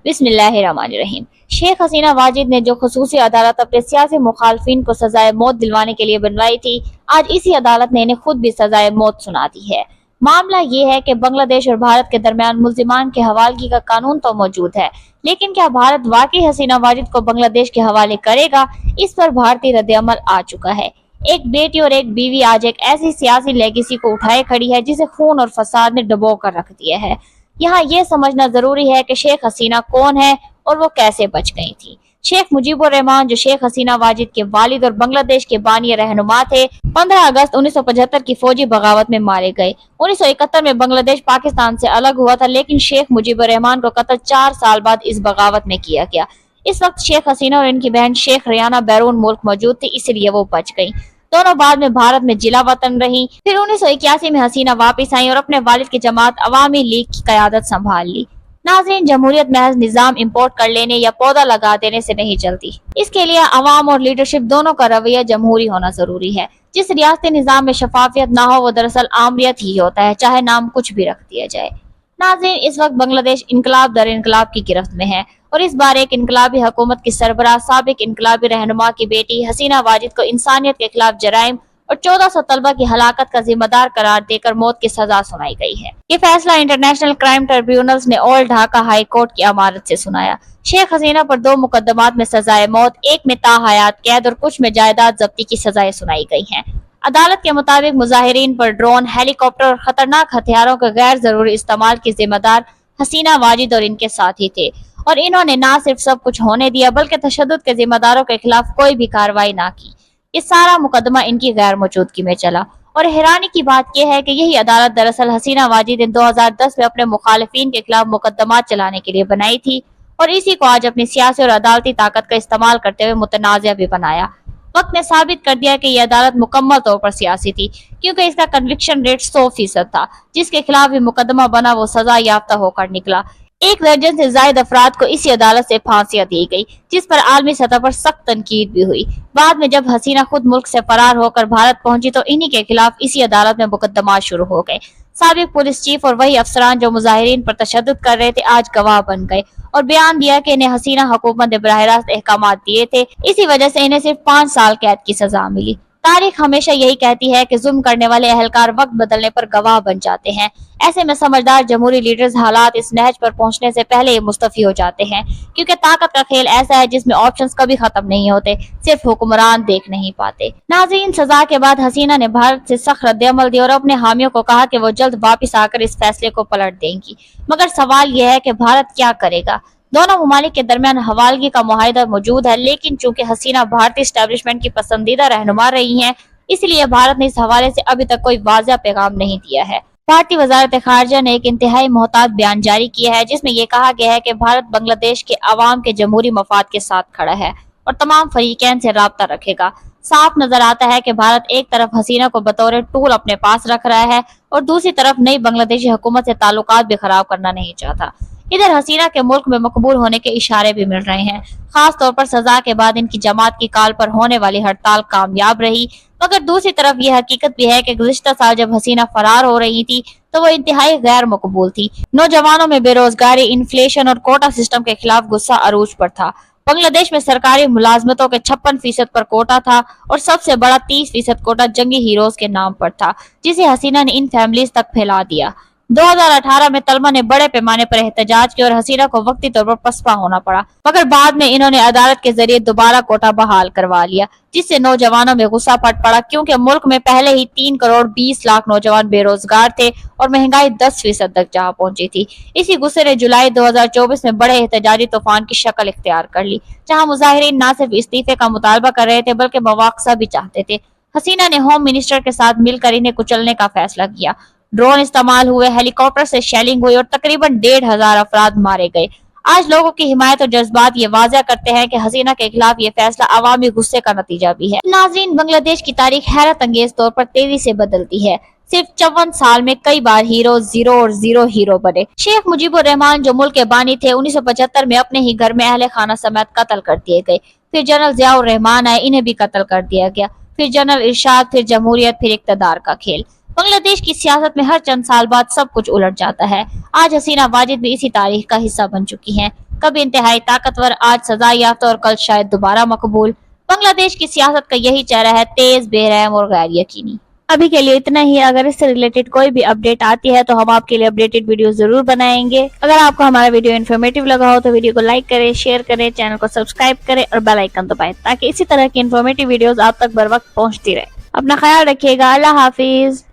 بسم اللہ الرحمن الرحیم۔ شیخ حسینہ واجد نے جو خصوصی عدالت اپنے سیاسی مخالفین کو سزائے موت دلوانے کے لیے بنوائی تھی، آج اسی عدالت نے انہیں خود بھی سزائے موت سنا دی ہے۔ معاملہ یہ ہے کہ بنگلہ دیش اور بھارت کے درمیان ملزمان کے حوالگی کا قانون تو موجود ہے، لیکن کیا بھارت واقعی حسینہ واجد کو بنگلہ دیش کے حوالے کرے گا؟ اس پر بھارتی رد عمل آ چکا ہے۔ ایک بیٹی اور ایک بیوی آج ایک ایسی سیاسی لیگیسی کو اٹھائے کھڑی ہے جسے خون اور فساد نے ڈبو کر رکھ دیا ہے۔ یہاں یہ سمجھنا ضروری ہے کہ شیخ حسینہ کون ہے اور وہ کیسے بچ گئی تھی۔ شیخ مجیب الرحمان جو شیخ حسینہ واجد کے والد اور بنگلہ دیش کے بانی رہنما تھے، 15 اگست 1975 کی فوجی بغاوت میں مارے گئے۔ 1971 میں بنگلہ دیش پاکستان سے الگ ہوا تھا، لیکن شیخ مجیب الرحمان کو قتل 4 سال بعد اس بغاوت میں کیا گیا۔ اس وقت شیخ حسینہ اور ان کی بہن شیخ ریانہ بیرون ملک موجود تھی، اس لیے وہ بچ گئی۔ دونوں بعد میں بھارت میں جلا وطن رہی۔ پھر 1981 میں حسینہ واپس آئیں اور اپنے والد کی جماعت عوامی لیگ کی قیادت سنبھال لی۔ ناظرین، جمہوریت محض نظام امپورٹ کر لینے یا پودا لگا دینے سے نہیں چلتی۔ اس کے لیے عوام اور لیڈرشپ دونوں کا رویہ جمہوری ہونا ضروری ہے۔ جس ریاستی نظام میں شفافیت نہ ہو وہ دراصل عامریت ہی ہوتا ہے، چاہے نام کچھ بھی رکھ دیا جائے۔ ناظرین، اس وقت بنگلہ دیش انقلاب در انقلاب کی گرفت میں ہے اور اس بار ایک انقلابی حکومت کی سربراہ سابق انقلابی رہنما کی بیٹی حسینہ واجد کو انسانیت کے خلاف جرائم اور 1400 طلبہ کی ہلاکت کا ذمہ دار قرار دے کر موت کی سزا سنائی گئی ہے۔ یہ فیصلہ انٹرنیشنل کرائم ٹریبیونلز نے اولڈ ڈھاکہ ہائی کورٹ کی عمارت سے سنایا۔ شیخ حسینہ پر 2 مقدمات میں سزائے موت، ایک میں تا حیات قید اور کچھ میں جائیداد ضبطی کی سزائیں سنائی گئی ہیں۔ عدالت کے مطابق مظاہرین پر ڈرون، ہیلی کاپٹر اور خطرناک ہتھیاروں کے غیر ضروری استعمال کی ذمہ دار حسینہ واجد اور ان کے ساتھی تھے، اور انہوں نے نہ صرف سب کچھ ہونے دیا بلکہ تشدد کے ذمہ داروں کے خلاف کوئی بھی کارروائی نہ کی۔ یہ سارا مقدمہ ان کی غیر موجودگی میں چلا، اور حیرانی کی بات یہ ہے کہ یہی عدالت دراصل حسینہ واجد نے 2010 میں اپنے مخالفین کے خلاف مقدمات چلانے کے لیے بنائی تھی، اور اسی کو آج اپنی سیاسی اور عدالتی طاقت کا استعمال کرتے ہوئے متنازع بھی بنایا۔ وقت نے ثابت کر دیا کہ یہ عدالت مکمل طور پر سیاسی تھی، کیونکہ اس کا کنوکشن ریٹ 100% تھا۔ جس کے خلاف بھی مقدمہ بنا وہ سزا یافتہ ہو کر نکلا۔ 1 درجن سے زائد افراد کو اسی عدالت سے پھانسیاں دی گئی، جس پر عالمی سطح پر سخت تنقید بھی ہوئی۔ بعد میں جب حسینہ خود ملک سے فرار ہو کر بھارت پہنچی تو انہی کے خلاف اسی عدالت میں مقدمات شروع ہو گئے۔ سابق پولیس چیف اور وہی افسران جو مظاہرین پر تشدد کر رہے تھے آج گواہ بن گئے اور بیان دیا کہ انہیں حسینہ حکومت نے براہ راست احکامات دیے تھے، اسی وجہ سے انہیں صرف 5 سال قید کی سزا ملی۔ تاریخ ہمیشہ یہی کہتی ہے کہ ظلم کرنے والے اہلکار وقت بدلنے پر گواہ بن جاتے ہیں۔ ایسے میں سمجھدار جمہوری لیڈرز حالات اس نہج پر پہنچنے سے پہلے ہی مستعفی ہو جاتے ہیں، کیونکہ طاقت کا کھیل ایسا ہے جس میں آپشنز کبھی ختم نہیں ہوتے، صرف حکمران دیکھ نہیں پاتے۔ ناظرین، سزا کے بعد حسینہ نے بھارت سے سخت رد عمل دیا اور اپنے حامیوں کو کہا کہ وہ جلد واپس آ کر اس فیصلے کو پلٹ دیں گی، مگر سوال یہ ہے کہ بھارت کیا کرے گا؟ دونوں ممالک کے درمیان حوالگی کا معاہدہ موجود ہے، لیکن چونکہ حسینہ بھارتی اسٹیبلشمنٹ کی پسندیدہ رہنما رہی ہیں، اس لیے بھارت نے اس حوالے سے ابھی تک کوئی واضح پیغام نہیں دیا ہے۔ بھارتی وزارت خارجہ نے ایک انتہائی محتاط بیان جاری کیا ہے جس میں یہ کہا گیا ہے کہ بھارت بنگلہ دیش کے عوام کے جمہوری مفاد کے ساتھ کھڑا ہے اور تمام فریقین سے رابطہ رکھے گا۔ صاف نظر آتا ہے کہ بھارت ایک طرف حسینہ کو بطور ٹول اپنے پاس رکھ رہا ہے اور دوسری طرف نئی بنگلہ دیشی حکومت سے تعلقات بھی خراب کرنا نہیں چاہتا۔ ادھر حسینہ کے ملک میں مقبول ہونے کے اشارے بھی مل رہے ہیں، خاص طور پر سزا کے بعد ان کی جماعت کی کال پر ہونے والی ہڑتال کامیاب رہی، مگر دوسری طرف یہ حقیقت بھی ہے کہ گزشتہ سال جب حسینہ فرار ہو رہی تھی تو وہ انتہائی غیر مقبول تھی۔ نوجوانوں میں بے روزگاری، انفلیشن اور کوٹا سسٹم کے خلاف غصہ عروج پر تھا۔ بنگلہ دیش میں سرکاری ملازمتوں کے 56% پر کوٹا تھا اور سب سے بڑا 30% کوٹا جنگی ہیروز کے نام پر تھا، جسے حسینہ نے ان فیملیز تک پھیلا دیا۔ 2018 میں طلبہ نے بڑے پیمانے پر احتجاج کیا اور حسینہ کو وقتی طور پر پسپا ہونا پڑا، مگر بعد میں انہوں نے عدالت کے ذریعے دوبارہ کوٹا بحال کروا لیا، جس سے نوجوانوں میں غصہ پھٹ پڑا، کیونکہ ملک میں پہلے ہی 3 کروڑ 20 لاکھ نوجوان بے روزگار تھے اور مہنگائی 10% تک جا پہنچی تھی۔ اسی غصے نے جولائی 2024 میں بڑے احتجاجی طوفان کی شکل اختیار کر لی، جہاں مظاہرین نہ صرف استعفے کا مطالبہ کر رہے تھے بلکہ مواخذہ بھی چاہتے تھے۔ حسینہ نے ہوم منسٹر کے ساتھ مل کر انہیں کچلنے کا فیصلہ کیا۔ ڈرون استعمال ہوئے، ہیلی کاپٹر سے شیلنگ ہوئی اور تقریباً 1500 افراد مارے گئے۔ آج لوگوں کی حمایت اور جذبات یہ واضح کرتے ہیں کہ حسینہ کے خلاف یہ فیصلہ عوامی غصے کا نتیجہ بھی ہے۔ ناظرین، بنگلہ دیش کی تاریخ حیرت انگیز طور پر تیزی سے بدلتی ہے۔ صرف 54 سال میں کئی بار ہیرو زیرو اور زیرو ہیرو بنے۔ شیخ مجیب الرحمان جو ملک کے بانی تھے، 1975 میں اپنے ہی گھر میں اہل خانہ سمیت قتل کر دیے گئے۔ پھر جنرل ضیاء الرحمان آئے، انہیں بھی قتل کر دیا گیا۔ پھر جنرل ارشاد، پھر جمہوریت، پھر اقتدار کا کھیل۔ بنگلہ دیش کی سیاست میں ہر چند سال بعد سب کچھ الٹ جاتا ہے۔ آج حسینہ واجد بھی اسی تاریخ کا حصہ بن چکی ہیں، کبھی انتہائی طاقتور، آج سزا یافتہ اور کل شاید دوبارہ مقبول۔ بنگلہ دیش کی سیاست کا یہی چہرہ ہے، تیز، بے رحم اور غیر یقینی۔ ابھی کے لیے اتنا ہی۔ اگر اس سے ریلیٹڈ کوئی بھی اپڈیٹ آتی ہے تو ہم آپ کے لیے اپڈیٹڈ ویڈیو ضرور بنائیں گے۔ اگر آپ کو ہمارا ویڈیو انفارمیٹیو لگا ہو تو ویڈیو کو لائک کریں، شیئر کریں، چینل کو سبسکرائب کریں اور بیل آئیکن دبائیں تاکہ اسی طرح کی انفارمیٹیو ویڈیوز آپ تک بر وقت پہنچتی رہے۔ اپنا خیال رکھیے گا۔ اللہ حافظ۔